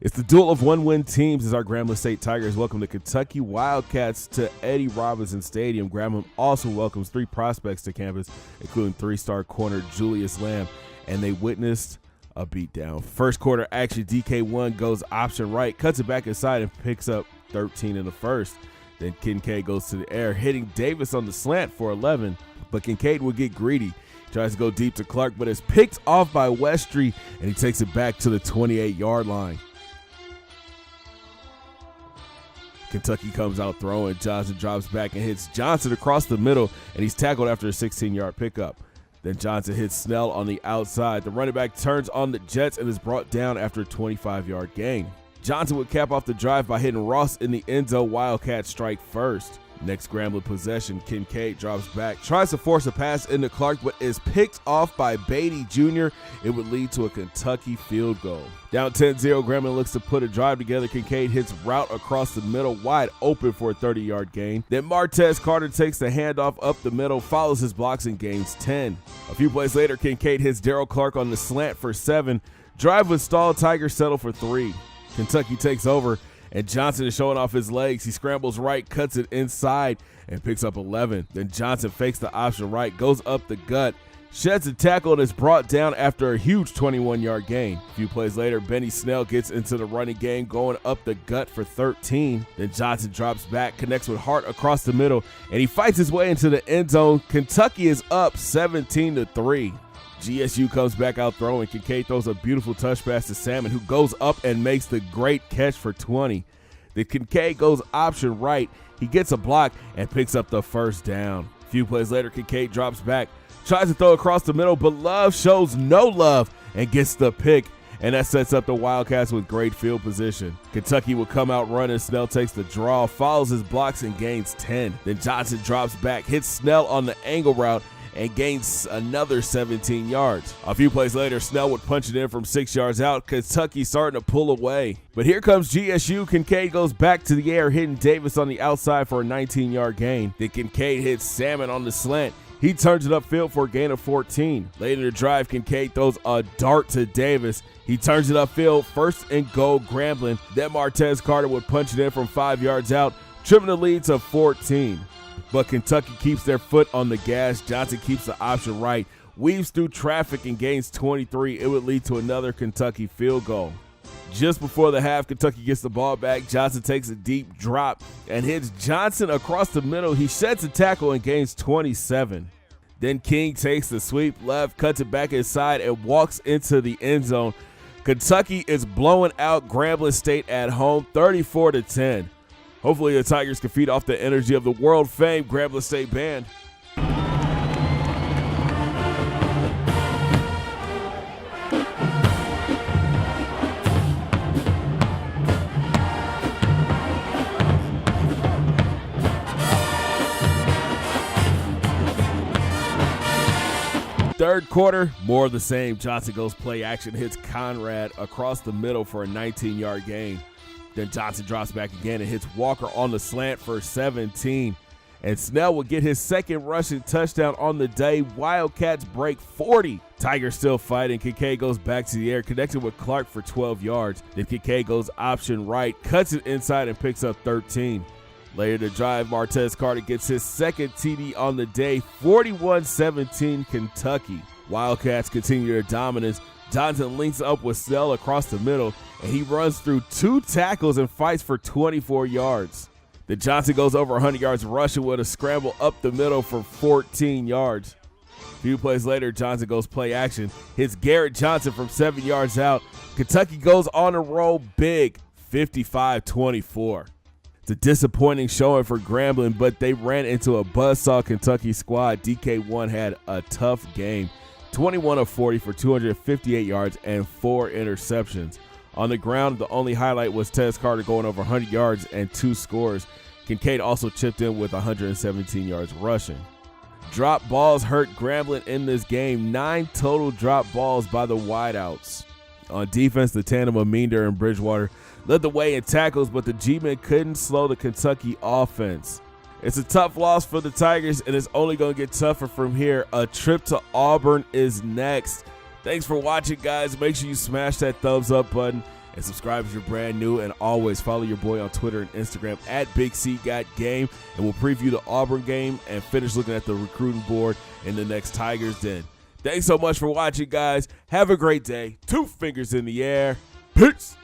It's the duel of one-win teams as our Grambling State Tigers welcome the Kentucky Wildcats to Eddie Robinson Stadium. Grambling also welcomes 3 prospects to campus, including 3-star corner Julius Lamb, and they witnessed a beatdown. First quarter action, DK1 goes option right, cuts it back inside, and picks up 13 in the first. Then Kincaid goes to the air, hitting Davis on the slant for 11, but Kincaid will get greedy. Tries to go deep to Clark, but is picked off by Westry, and he takes it back to the 28-yard line. Kentucky comes out throwing. Johnson drops back and hits Johnson across the middle, and he's tackled after a 16-yard pickup. Then Johnson hits Snell on the outside. The running back turns on the Jets and is brought down after a 25-yard gain. Johnson would cap off the drive by hitting Ross in the end zone. Wildcats strike first. Next Grambling possession, Kincaid drops back, tries to force a pass into Clark, but is picked off by Beatty Jr. It would lead to a Kentucky field goal. Down 10-0, Grambling looks to put a drive together. Kincaid hits route across the middle, wide open for a 30-yard gain. Then Martez Carter takes the handoff up the middle, follows his blocks and gains 10. A few plays later, Kincaid hits Daryl Clark on the slant for 7. Drive would stall, Tigers settle for 3. Kentucky takes over, and Johnson is showing off his legs. He scrambles right, cuts it inside, and picks up 11. Then Johnson fakes the option right, goes up the gut, sheds a tackle, and is brought down after a huge 21-yard gain. A few plays later, Benny Snell gets into the running game, going up the gut for 13. Then Johnson drops back, connects with Hart across the middle, and he fights his way into the end zone. Kentucky is up 17-3. GSU comes back out throwing. Kincaid throws a beautiful touch pass to Salmon, who goes up and makes the great catch for 20. Then Kincaid goes option right. He gets a block and picks up the first down. A few plays later, Kincaid drops back, tries to throw across the middle, but Love shows no love and gets the pick, and that sets up the Wildcats with great field position. Kentucky will come out running. Snell takes the draw, follows his blocks, and gains 10. Then Johnson drops back, hits Snell on the angle route, and gains another 17 yards. A few plays later, Snell would punch it in from 6 yards out. Kentucky starting to pull away. But here comes GSU. Kincaid goes back to the air, hitting Davis on the outside for a 19-yard gain. Then Kincaid hits Salmon on the slant. He turns it upfield for a gain of 14. Late in the drive, Kincaid throws a dart to Davis. He turns it upfield, first and goal, Grambling. Then Martez Carter would punch it in from 5 yards out, trimming the lead to 14. But Kentucky keeps their foot on the gas. Johnson keeps the option right, weaves through traffic and gains 23. It would lead to another Kentucky field goal. Just before the half, Kentucky gets the ball back. Johnson takes a deep drop and hits Johnson across the middle. He sheds a tackle and gains 27. Then King takes the sweep left, cuts it back inside, and walks into the end zone. Kentucky is blowing out Grambling State at home, 34-10. Hopefully the Tigers can feed off the energy of the world-famed Grambling State band. Third quarter, more of the same. Johnson goes play action, hits Conrad across the middle for a 19-yard gain. Then Johnson drops back again and hits Walker on the slant for 17. And Snell will get his second rushing touchdown on the day. Wildcats break 40. Tigers still fighting. Kincaid goes back to the air, connected with Clark for 12 yards. Then Kincaid goes option right, cuts it inside and picks up 13. Later in the drive, Martez Carter gets his second TD on the day, 41-17 Kentucky. Wildcats continue their dominance. Johnson links up with Snell across the middle, and he runs through 2 tackles and fights for 24 yards. Then Johnson goes over 100 yards rushing with a scramble up the middle for 14 yards. A few plays later, Johnson goes play action, hits Garrett Johnson from 7 yards out. Kentucky goes on a roll big, 55-24. It's a disappointing showing for Grambling, but they ran into a buzzsaw Kentucky squad. DK1 had a tough game. 21 of 40 for 258 yards and 4 interceptions. On the ground, the only highlight was Tez Carter going over 100 yards and 2 scores. Kincaid also chipped in with 117 yards rushing. Drop balls hurt Grambling in this game. 9 total drop balls by the wideouts. On defense, the tandem of Meander and Bridgewater led the way in tackles, but the G-men couldn't slow the Kentucky offense. It's a tough loss for the Tigers, and it's only going to get tougher from here. A trip to Auburn is next. Thanks for watching, guys. Make sure you smash that thumbs up button. And subscribe if you're brand new. And always follow your boy on Twitter and Instagram at Big C Got Game. And we'll preview the Auburn game and finish looking at the recruiting board in the next Tigers Den. Thanks so much for watching, guys. Have a great day. 2 fingers in the air. Peace.